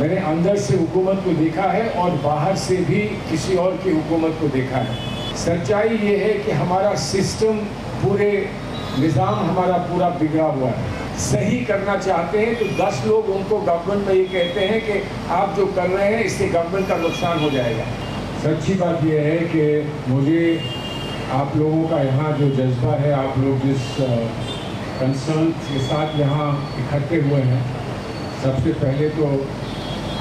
मैंने अंदर से हुकूमत को देखा है और बाहर से भी किसी और की हुकूमत को देखा है। सच्चाई ये है कि हमारा सिस्टम, पूरे निज़ाम हमारा पूरा बिगड़ा हुआ है। सही करना चाहते हैं तो 10 लोग उनको गवर्नमेंट में ये कहते हैं कि आप जो कर रहे हैं इससे गवर्नमेंट का नुकसान हो जाएगा। सच्ची बात यह है कि मुझे आप लोगों का यहाँ जो जज्बा है, आप लोग जिस कंसर्न के साथ यहाँ इकट्ठे हुए हैं, सबसे पहले तो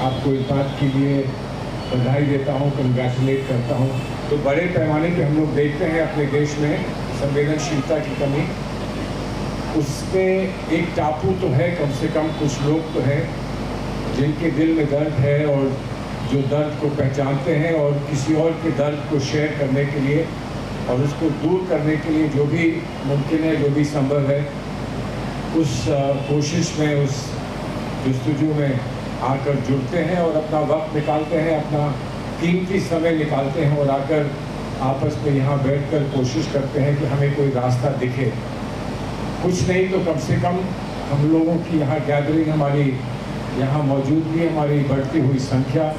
आपको इस बात के लिए बधाई देता हूँ, कंग्रेचुलेट करता हूँ। तो बड़े पैमाने पे हम लोग देखते हैं अपने देश में संवेदनशीलता की कमी। उसमें एक टापू तो है, कम से कम कुछ लोग तो हैं जिनके दिल में दर्द है और जो दर्द को पहचानते हैं और किसी और के दर्द को शेयर करने के लिए और उसको दूर करने के लिए जो भी मुमकिन है, जो भी संभव है, उस कोशिश में, उस जस्तुजू में आकर जुड़ते हैं और अपना वक्त निकालते हैं, अपना कीमती समय निकालते हैं और आकर आपस में यहाँ बैठकर कोशिश करते हैं कि हमें कोई रास्ता दिखे। कुछ नहीं तो कम से कम हम लोगों की यहाँ गैदरिंग, हमारी यहाँ मौजूदगी, हमारी बढ़ती हुई संख्या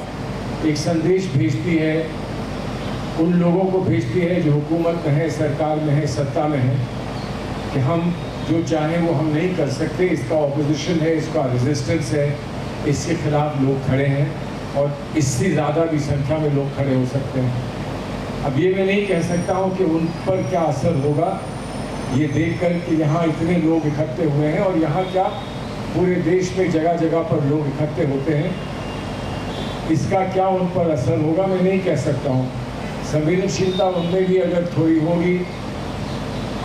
एक संदेश भेजती है, उन लोगों को भेजती है जो हुकूमत में है, सरकार में है, सत्ता में है, कि हम जो चाहें वो हम नहीं कर सकते। इसका ऑपोजिशन है, इसका रेजिस्टेंस है, इसके खिलाफ लोग खड़े हैं और इससे ज़्यादा भी संख्या में लोग खड़े हो सकते हैं। अब ये मैं नहीं कह सकता हूँ कि उन पर क्या असर होगा ये देखकर कि यहाँ इतने लोग इकट्ठे हुए हैं और यहाँ क्या पूरे देश में जगह जगह पर लोग इकट्ठे होते हैं, इसका क्या उन पर असर होगा मैं नहीं कह सकता हूँ। संवेदनशीलता उनमें भी अगर थोड़ी होगी,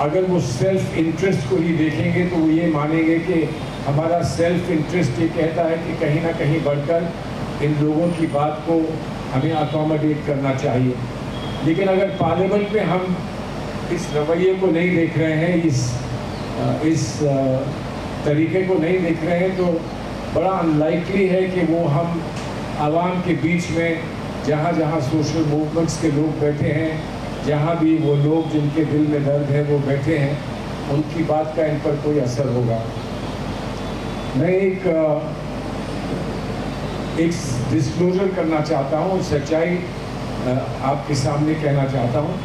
अगर वो सेल्फ इंटरेस्ट को ही देखेंगे तो वो ये मानेंगे कि हमारा सेल्फ इंटरेस्ट ये कहता है कि कहीं ना कहीं बढ़कर इन लोगों की बात को हमें अकोमोडेट करना चाहिए। लेकिन अगर पार्लियामेंट में हम इस रवैये को नहीं देख रहे हैं, इस तरीके को नहीं देख रहे हैं, तो बड़ा अनलाइकली है कि वो हम आवाम के बीच में जहाँ जहाँ सोशल मूवमेंट्स के लोग बैठे हैं, जहाँ भी वो लोग जिनके दिल में दर्द है वो बैठे हैं, उनकी बात का इन पर कोई असर होगा। मैं एक डिस्क्लोजर करना चाहता हूँ, सच्चाई आपके सामने कहना चाहता हूँ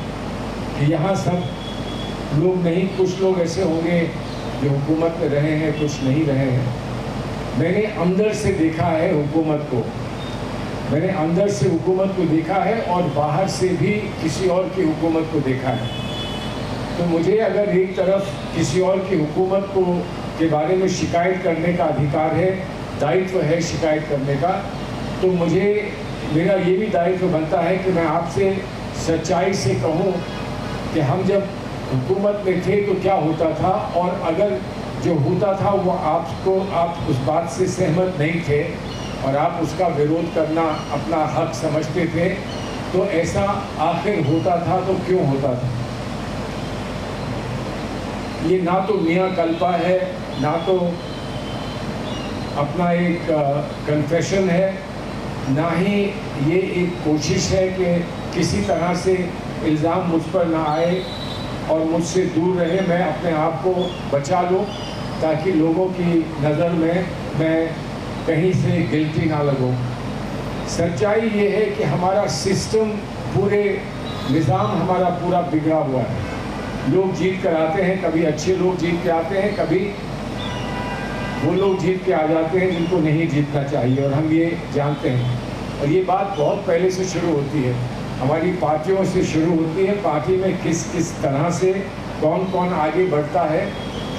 कि यहाँ सब लोग नहीं, कुछ लोग ऐसे होंगे जो हुकूमत में रहे हैं, कुछ नहीं रहे हैं। मैंने अंदर से देखा है हुकूमत को, मैंने अंदर से हुकूमत को देखा है और बाहर से भी किसी और की हुकूमत को देखा है। तो मुझे अगर एक तरफ किसी और की हुकूमत को के बारे में शिकायत करने का अधिकार है, दायित्व है शिकायत करने का, तो मेरा ये भी दायित्व बनता है कि मैं आपसे सच्चाई से कहूँ कि हम जब हुकूमत में थे तो क्या होता था, और अगर जो होता था वो आप उस बात से सहमत नहीं थे और आप उसका विरोध करना अपना हक समझते थे, तो ऐसा आखिर होता था तो क्यों होता था। ये ना तो मियाँ कल्पा है, ना तो अपना एक कन्फेशन है, ना ही ये एक कोशिश है कि किसी तरह से इल्ज़ाम मुझ पर ना आए और मुझसे दूर रहे, मैं अपने आप को बचा लूँ ताकि लोगों की नज़र में मैं कहीं से गिल्टी ना लगूँ। सच्चाई ये है कि हमारा सिस्टम, पूरे निज़ाम हमारा पूरा बिगड़ा हुआ है। लोग जीत कर आते हैं, कभी अच्छे लोग जीत के आते हैं, कभी वो लोग जीत के आ जाते हैं जिनको नहीं जीतना चाहिए, और हम ये जानते हैं। और ये बात बहुत पहले से शुरू होती है, हमारी पार्टियों से शुरू होती है। पार्टी में किस किस तरह से कौन कौन आगे बढ़ता है,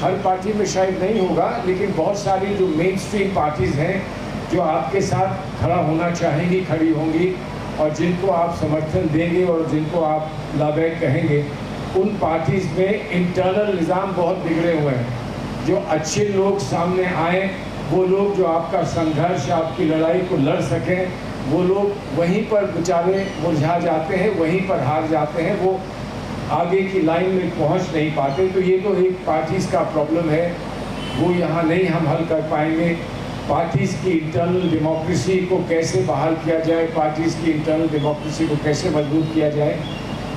हर पार्टी में शायद नहीं होगा, लेकिन बहुत सारी जो मेन स्ट्रीम पार्टीज़ हैं जो आपके साथ खड़ा होना चाहेंगी, खड़ी होंगी, और जिनको आप समर्थन देंगे और जिनको आप लाभैक कहेंगे, उन पार्टीज़ में इंटरनल निज़ाम बहुत बिगड़े हुए हैं। जो अच्छे लोग सामने आए, वो लोग जो आपका संघर्ष, आपकी लड़ाई को लड़ सकें, वो लोग वहीं पर बेचारे मुरझा जाते हैं, वहीं पर हार जाते हैं, वो आगे की लाइन में पहुंच नहीं पाते। तो ये तो एक पार्टीज़ का प्रॉब्लम है, वो यहाँ नहीं हम हल कर पाएंगे। पार्टीज़ की इंटरनल डेमोक्रेसी को कैसे बहाल किया जाए, पार्टीज़ की इंटरनल डेमोक्रेसी को कैसे मजबूत किया जाए,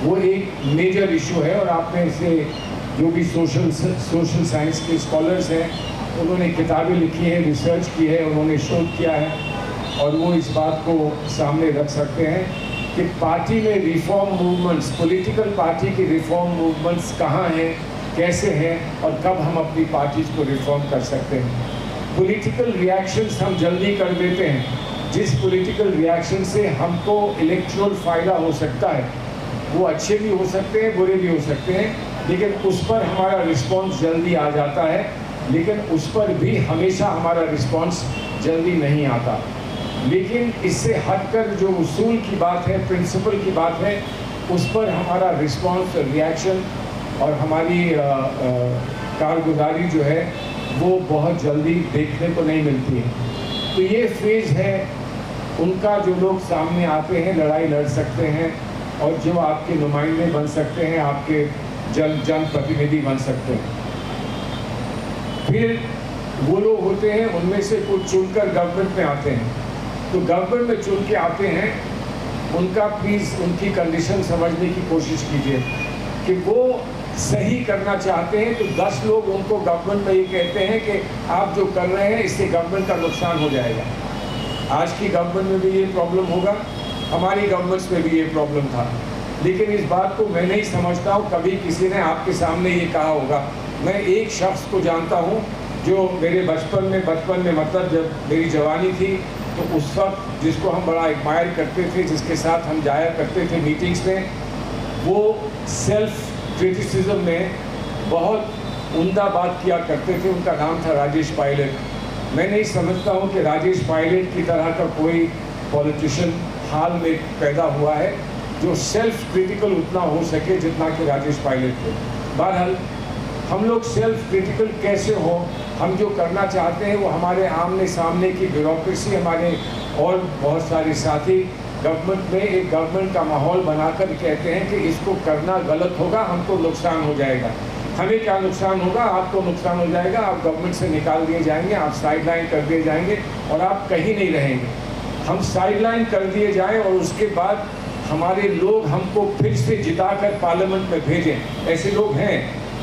वो एक मेजर इशू है। और आपने इसे, जो भी सोशल साइंस के स्कॉलर्स हैं, उन्होंने किताबें लिखी हैं, रिसर्च की है, उन्होंने शोध किया है, और वो इस बात को सामने रख सकते हैं कि पार्टी में रिफॉर्म मूवमेंट्स, पॉलिटिकल पार्टी की रिफॉर्म मूवमेंट्स कहाँ हैं, कैसे हैं और कब हम अपनी पार्टीज को रिफॉर्म कर सकते हैं। पॉलिटिकल रिएक्शंस हम जल्दी कर देते हैं, जिस पॉलिटिकल रिएक्शन से हमको इलेक्टोरल फ़ायदा हो सकता है, वो अच्छे भी हो सकते हैं, बुरे भी हो सकते हैं, लेकिन उस पर हमारा रिस्पॉन्स जल्दी आ जाता है, लेकिन उस पर भी हमेशा हमारा रिस्पॉन्स जल्दी नहीं आता। लेकिन इससे हटकर जो उसूल की बात है, प्रिंसिपल की बात है, उस पर हमारा रिस्पॉन्स, रिएक्शन और हमारी कारगुजारी जो है वो बहुत जल्दी देखने को नहीं मिलती है। तो ये फेज़ है उनका, जो लोग सामने आते हैं, लड़ाई लड़ सकते हैं और जो आपके नुमाइंदे बन सकते हैं, आपके जनप्रतिनिधि बन सकते हैं। फिर वो लोग होते हैं, उनमें से कुछ चुनकर गवर्नमेंट में आते हैं। तो गवर्नमेंट में चुन के आते हैं, उनका प्लीज़ उनकी कंडीशन समझने की कोशिश कीजिए कि वो सही करना चाहते हैं। तो 10 लोग उनको गवर्नमेंट में ये कहते हैं कि आप जो कर रहे हैं इससे गवर्नमेंट का नुकसान हो जाएगा। आज की गवर्नमेंट में भी ये प्रॉब्लम होगा, हमारी गवर्नमेंट्स में भी ये प्रॉब्लम था, लेकिन इस बात को मैं नहीं समझता हूँ कभी किसी ने आपके सामने ये कहा होगा। मैं एक शख्स को जानता हूँ जो मेरे बचपन में मतलब जब मेरी जवानी थी तो उस वक्त जिसको हम बड़ा एडमायर करते थे, जिसके साथ हम जाया करते थे मीटिंग्स में, वो सेल्फ क्रिटिसिज्म में बहुत उम्दा बात किया करते थे। उनका नाम था राजेश पायलट। मैं नहीं समझता हूँ कि राजेश पायलट की तरह का कोई पॉलिटिशियन हाल में पैदा हुआ है जो सेल्फ क्रिटिकल उतना हो सके जितना कि राजेश पायलट थे। बहरहाल हम लोग सेल्फ क्रिटिकल कैसे हो, हम जो करना चाहते हैं वो हमारे आमने सामने की ब्यूरोक्रेसी, हमारे और बहुत सारे साथी गवर्नमेंट में एक गवर्नमेंट का माहौल बनाकर कहते हैं कि इसको करना गलत होगा, हमको नुकसान हो जाएगा। हमें क्या नुकसान होगा? आपको नुकसान हो जाएगा, आप गवर्नमेंट से निकाल दिए जाएंगे, आप साइडलाइन कर दिए जाएंगे और आप कहीं नहीं रहेंगे। हम साइडलाइन कर दिए जाएं और उसके बाद हमारे लोग हमको फिर से जिताकर पार्लियामेंट में भेजें। ऐसे लोग हैं,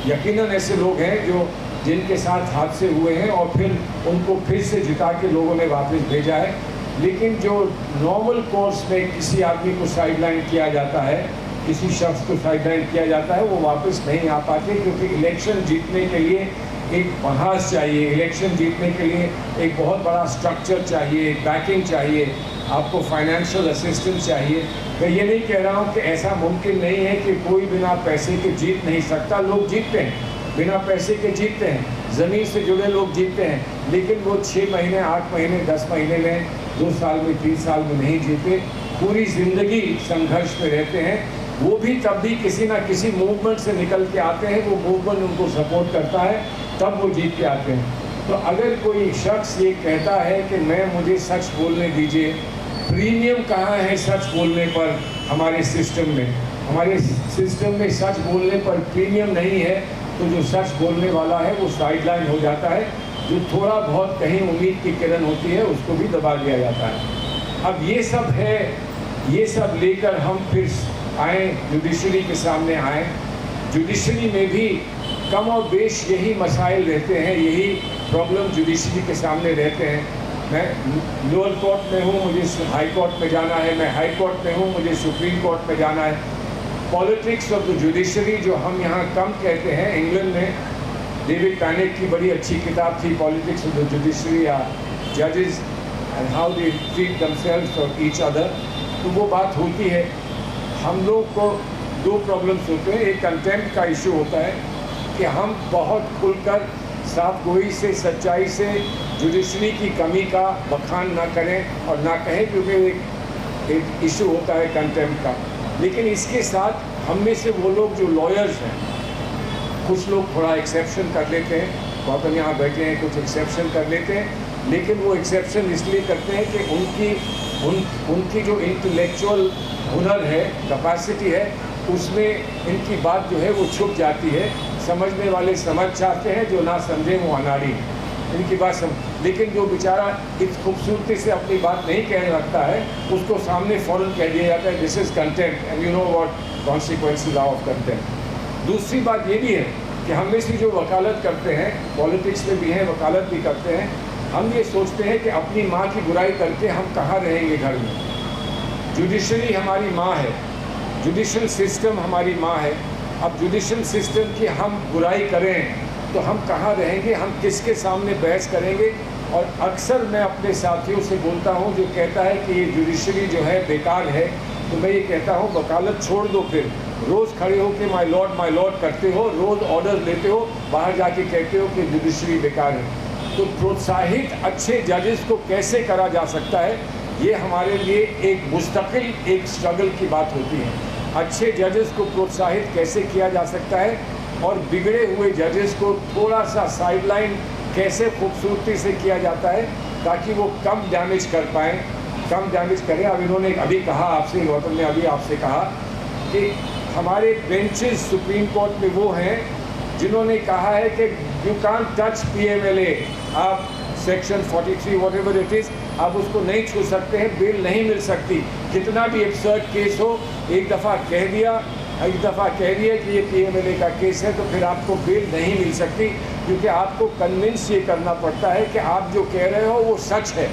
यकीनन ऐसे लोग हैं जो जिनके साथ हादसे हुए हैं और फिर उनको फिर से जिता के लोगों ने वापस भेजा है। लेकिन जो नॉर्मल कोर्स में किसी आदमी को साइडलाइन किया जाता है, किसी शख्स को साइडलाइन किया जाता है, वो वापस नहीं आ पाते, क्योंकि इलेक्शन जीतने के लिए एक बहास चाहिए, इलेक्शन जीतने के लिए एक बहुत बड़ा स्ट्रक्चर चाहिए, एक बैकिंग चाहिए, आपको फाइनेंशियल असिस्टेंस चाहिए। मैं ये नहीं कह रहा हूँ कि ऐसा मुमकिन नहीं है कि कोई बिना पैसे के जीत नहीं सकता। लोग जीतते हैं, बिना पैसे के जीतते हैं, ज़मीन से जुड़े लोग जीतते हैं, लेकिन वो 6 महीने, 8 महीने, 10 महीने में, 2 साल में, 3 साल में नहीं जीते, पूरी ज़िंदगी संघर्ष में रहते हैं। वो भी तब भी किसी ना किसी मूवमेंट से निकल के आते हैं, वो मूवमेंट उनको सपोर्ट करता है, तब वो जीत के आते हैं। तो अगर कोई शख्स ये कहता है कि मुझे सच बोलने दीजिए, प्रीमियम कहाँ है सच बोलने पर? हमारे सिस्टम में, हमारे सिस्टम में सच बोलने पर प्रीमियम नहीं है, तो जो सच बोलने वाला है वो साइडलाइन हो जाता है, जो थोड़ा बहुत कहीं उम्मीद की किरण होती है उसको भी दबा दिया जाता है। अब ये सब है, ये सब लेकर हम फिर आए, जुडिशरी के सामने आए। जुडिशरी में भी कम और बेश यही मसाइल रहते हैं, यही प्रॉब्लम जुडिशरी के सामने रहते हैं। मैं लोअर कोर्ट में हूँ, मुझे हाई कोर्ट में जाना है, मैं हाई कोर्ट में हूँ, मुझे सुप्रीम कोर्ट में जाना है। पॉलिटिक्स ऑफ द जुडिशरी जो हम यहाँ कम कहते हैं, इंग्लैंड में डेविड पैनेट की बड़ी अच्छी किताब थी, पॉलिटिक्स ऑफ द जुडिशरी या जजेस and how they treat themselves और ईच अदर। तो वो बात होती है, हम लोग को 2 प्रॉब्लम्स होते हैं। एक कंटेम्प्ट का इशू होता है कि हम बहुत खुलकर साफ गोई से, सच्चाई से जुडिशरी की कमी का बखान ना करें और ना कहें, क्योंकि एक इशू होता है कंटेम्प्ट का। लेकिन इसके साथ हम में से वो लोग जो लॉयर्स हैं, कुछ लोग थोड़ा एक्सेप्शन कर लेते हैं, बहुत हम यहाँ बैठे हैं, कुछ एक्सेप्शन कर लेते हैं, लेकिन वो एक्सेप्शन इसलिए करते हैं कि उनकी जो इंटेलेक्चुअल हुनर है, कैपेसिटी है, उसमें इनकी बात जो है वो छुप जाती है। समझने वाले समझ चाहते हैं, जो ना समझे वो अनाड़ी है, इनकी बात लेकिन जो बेचारा इस खूबसूरती से अपनी बात नहीं कह रखता है, उसको सामने फ़ौरन कह दिया जाता है this is contempt and you know what consequences of contempt. दूसरी बात ये भी है कि हम में से जो वकालत करते हैं, पॉलिटिक्स में भी हैं, वकालत भी करते हैं, हम ये सोचते हैं कि अपनी माँ की बुराई करके हम कहाँ रहेंगे घर में। जुडिशरी हमारी माँ है, जुडिशल सिस्टम हमारी माँ है। अब जुडिशल सिस्टम की हम बुराई करें तो हम कहाँ रहेंगे, हम किसके सामने बहस करेंगे। और अक्सर मैं अपने साथियों से बोलता हूँ जो कहता है कि ये जुडिशरी जो है बेकार है, तो मैं ये कहता हूँ वकालत छोड़ दो, फिर रोज़ खड़े हो के माय लॉर्ड करते हो, रोज़ ऑर्डर लेते हो, बाहर जाके कहते हो कि जुडिशरी बेकार है। तो प्रोत्साहित अच्छे जजेस को कैसे करा जा सकता है, ये हमारे लिए एक मुस्तकिल एक स्ट्रगल की बात होती है। अच्छे जजेस को प्रोत्साहित कैसे किया जा सकता है और बिगड़े हुए जजेस को थोड़ा सा साइडलाइन कैसे खूबसूरती से किया जाता है ताकि वो कम डैमेज कर पाएँ, कम डैमेज करें। अब इन्होंने अभी कहा आपसे, गौतम ने अभी आपसे कहा कि हमारे बेंचेस सुप्रीम कोर्ट में वो हैं जिन्होंने कहा है कि यू कांट टच PMLA, आप सेक्शन 43 व्हाटएवर इट इज़, आप उसको नहीं छू सकते हैं, बेल नहीं मिल सकती। कितना भी एब्सर्ड केस हो, एक दफ़ा कह दिया कि ये PMLA का केस है तो फिर आपको बेल नहीं मिल सकती, क्योंकि आपको कन्विंस ये करना पड़ता है कि आप जो कह रहे हो वो सच है।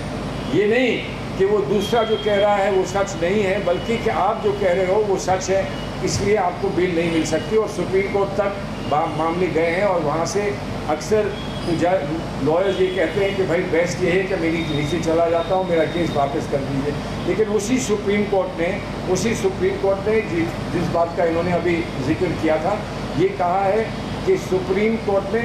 ये नहीं कि वो दूसरा जो कह रहा है वो सच नहीं है, बल्कि कि आप जो कह रहे हो वो सच है, इसलिए आपको बेल नहीं मिल सकती। और सुप्रीम कोर्ट तक मामले गए हैं और वहाँ से अक्सर तो लॉयर्स ये कहते हैं कि भाई बेस्ट ये है कि मेरी नीचे चला जाता हूँ, मेरा केस वापस कर दीजिए। लेकिन उसी सुप्रीम कोर्ट ने जिस बात का इन्होंने अभी जिक्र किया था, ये कहा है कि सुप्रीम कोर्ट ने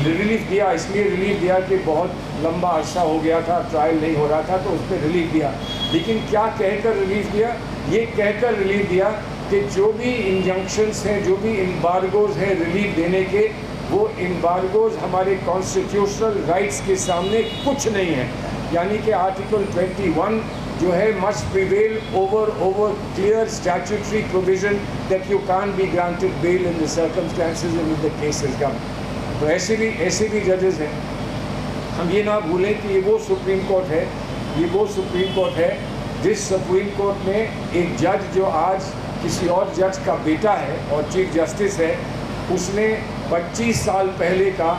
रिलीफ दिया, इसलिए रिलीफ दिया कि बहुत लंबा अरसा हो गया था, ट्रायल नहीं हो रहा था, तो उस पर रिलीफ दिया। लेकिन क्या कहकर रिलीफ दिया? ये कहकर रिलीफ दिया कि जो भी इंजंक्शंस हैं, जो भी एम्बार्गोज हैं रिलीफ देने के, वो एम्बार्गोज हमारे कॉन्स्टिट्यूशनल राइट्स के सामने कुछ नहीं है। यानी कि आर्टिकल 21 जो है must prevail over clear statutory provision that you can't be granted bail in the circumstances in the case is come. तो ऐसे भी जजेस हैं। हम ये ना भूलें कि ये वो सुप्रीम कोर्ट है जिस सुप्रीम कोर्ट में एक जज जो आज किसी और जज का बेटा है और चीफ जस्टिस है, उसने 25 साल पहले का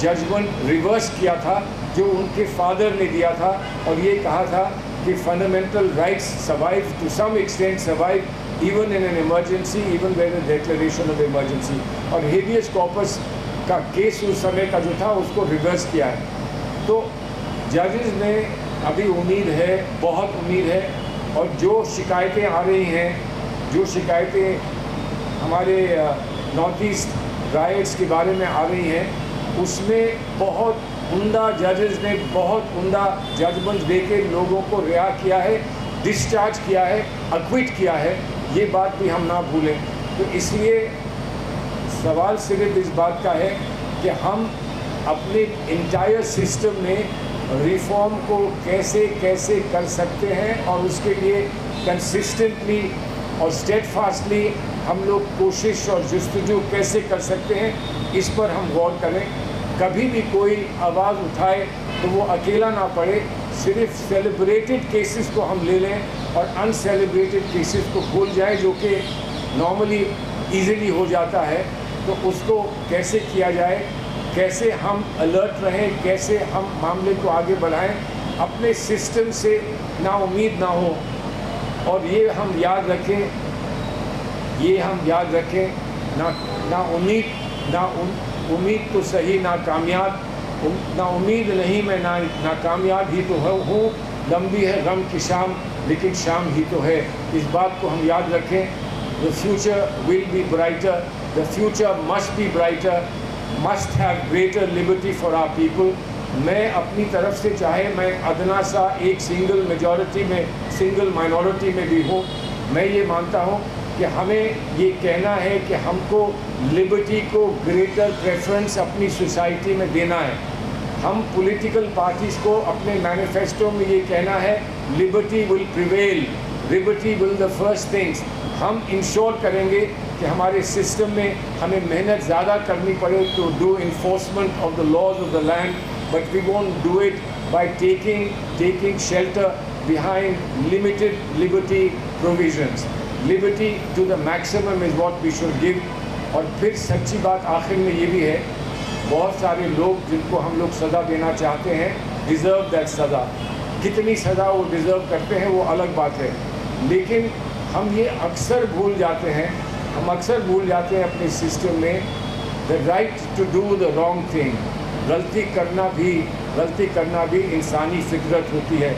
जजमेंट रिवर्स किया था जो उनके फादर ने दिया था, और ये कहा था कि fundamental rights survive to some extent, survive even in an emergency, even with a declaration of emergency. और हेबियस कॉर्पस का केस उस समय का जो था उसको रिवर्स किया है। तो जजेस में अभी उम्मीद है, बहुत उम्मीद है। और जो शिकायतें आ रही हैं, जो शिकायतें हमारे नॉर्थ ईस्ट राइट्स के बारे में आ रही हैं, उसमें बहुत उम्दा जजेस ने बहुत उम्दा जजमेंट दे के लोगों को रिहा किया है, डिस्चार्ज किया है, एक्विट किया है। ये बात भी हम ना भूलें। तो इसलिए सवाल सिर्फ इस बात का है कि हम अपने इंटायर सिस्टम में रिफॉर्म को कैसे कैसे कर सकते हैं और उसके लिए कंसिस्टेंटली और स्टेडफास्टली हम लोग कोशिश और जस्तजू कैसे कर सकते हैं, इस पर हम गौर करें। कभी भी कोई आवाज़ उठाए तो वो अकेला ना पड़े, सिर्फ सेलिब्रेटेड केसेस को हम ले लें और अनसेलिब्रेटेड केसेस को भूल जाए, जो कि नॉर्मली इजीली हो जाता है। तो उसको कैसे किया जाए, कैसे हम अलर्ट रहें, कैसे हम मामले को आगे बढ़ाएं, अपने सिस्टम से ना उम्मीद ना हो। और ये हम याद रखें, ना उम्मीद तो सही, ना कामयाब, ना उम्मीद नहीं मैं ना कामयाब ही तो हूँ, लंबी है गम की शाम लेकिन शाम ही तो है। इस बात को हम याद रखें। The future will be brighter, the future must be brighter, must have greater liberty for our people. मैं अपनी तरफ से, चाहे मैं अदना सा एक सिंगल माइनॉरिटी में भी हूँ, मैं ये मानता हूँ कि हमें ये कहना है कि हमको लिबर्टी को ग्रेटर प्रेफरेंस अपनी सोसाइटी में देना है। हम पॉलिटिकल पार्टीज़ को अपने मैनिफेस्टो में ये कहना है, liberty will prevail, liberty will the first things. हम इंश्योर करेंगे कि हमारे सिस्टम में हमें मेहनत ज़्यादा करनी पड़े to do enforcement of the laws of the land, but we won't do it by taking shelter behind limited liberty provisions. Liberty to the maximum is what we should give. और फिर सच्ची बात आखिर में ये भी है, बहुत सारे लोग जिनको हम लोग सज़ा देना चाहते हैं, डिज़र्व दैट सज़ा। कितनी सज़ा वो डिज़र्व करते हैं वो अलग बात है, लेकिन हम ये अक्सर भूल जाते हैं, अपने सिस्टम में the right to do the wrong thing. गलती करना भी इंसानी फितरत होती है।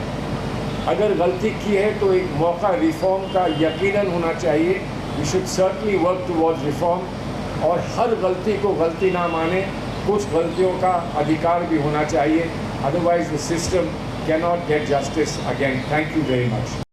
अगर गलती की है तो एक मौका रिफॉर्म का यकीनन होना चाहिए। We should certainly work towards reform, और हर गलती को गलती ना माने, कुछ गलतियों का अधिकार भी होना चाहिए, otherwise the system can not gate justice again. Thank you very much.